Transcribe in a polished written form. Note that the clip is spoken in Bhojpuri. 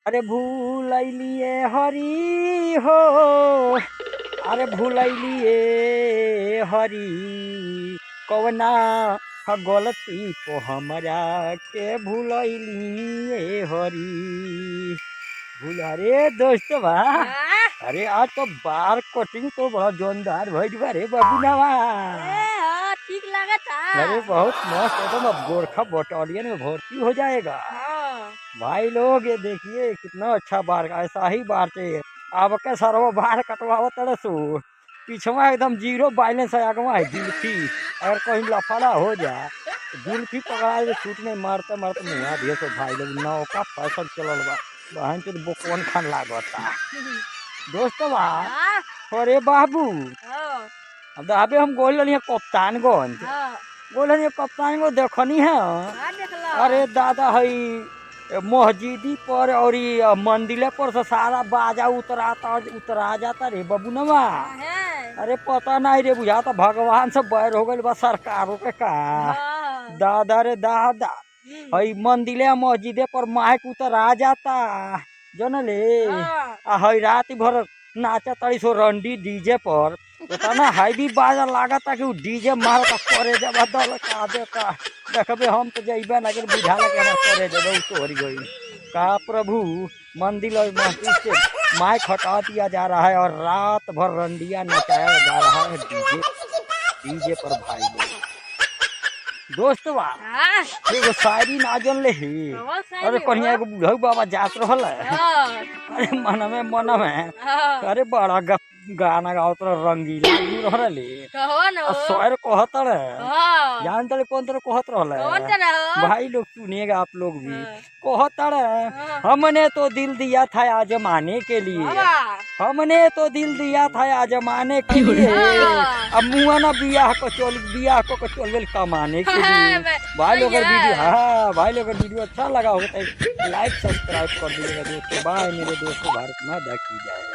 अरे भूलैलिए हरि हो, अरे भूलैलिए हरि, कवना गलती को हमरा के भूलैलिए हरि। भूल अरे दोस्त बा, हाँ? अरे आज तो बार कटिंग तो बड़ा जोरदार भइल बा रे बाबूनावा। हाँ ठीक लगा था। अरे बहुत मस्त, एकदम अब गोरखा बटालियन में भर्ती हो जाएगा। हाँ भाई लोग ये देखिए कितना अच्छा बार, ऐसा ही बार चाहिए। अब के सरवा बार कटवाओ तरह सो पीछवा एकदम जीरो बैलेंस है, अगवा है जुल्फी। अगर कहीं लफड़ा हो जाए तो जुल्फी पकड़ा के छूट में मारते मारते मुआ दिए। तो भाई लोग नौका फैशन चलल बा, बहन चोद बोकवन खान लागता दोस्त बा। हाँ अरे बाबू, हाँ अब अबे हम गोल रही कप्तानगंज, हाँ गोल रही कप्तानगंज देखनी है। हाँ देख लो। अरे दादा हई मस्जिदी पर और मंदिले पर से सारा बाजा उतराता उतरा जाता रे बबुनवा। हाँ है। अरे पता नहीं रे, बुझाता भगवान से बैर हो गइल बा सरकारों के का। हाँ दादा रे दादा, हई मंदिले मस्जिदे पर माइक उतरा जाता जनले। हाँ आ हई रात भर नाचा तड़ी सो रंडी डीजे पर, इतना हैवी बाजा लागता कि उ डीजे मारता करे जब दल का देता। देखबे हम तो जइबे ना, लेकिन बुझाला कि हमार करे जब तोहरी गई का प्रभु। मंदिर और मस्जिद से माइक हटा दिया जा रहा है और रात भर रंडिया नचाया जा रहा है डीजे डीजे पर भाई लोग। दोस्त बा, हाँ एगो शायरी ना जन ले ही। कौन सा अरे है कहीं वो? एगो बुढ़ऊ बाबा जात रहल है। हाँ अरे मन में हाँ अरे बड़ा गाना गावत रंगीला रहले। कहो न आ वो? शौर कहत रहे, हाँ जान तले कौन तरह कहत कौन रहले। सा रहो? भाई लोग सुनिएगा आप लोग भी। हाँ कहत रहे, हाँ हमने तो दिल दिया था आजमाने के लिए, बाबा हमने तो दिल दिया था आजमाने के लिए, हाँ अब मुआ ना बियाह को चल गेल कमाने के लिए। भाई लोग अगर वीडियो, भैया हाँ भाई लोग अगर वीडियो अच्छा लगा होगा तो लाइक सब्सक्राइब कर दीजिएगा दोस्तों। बाय मेरे दोस्तों, भारत माता की जय।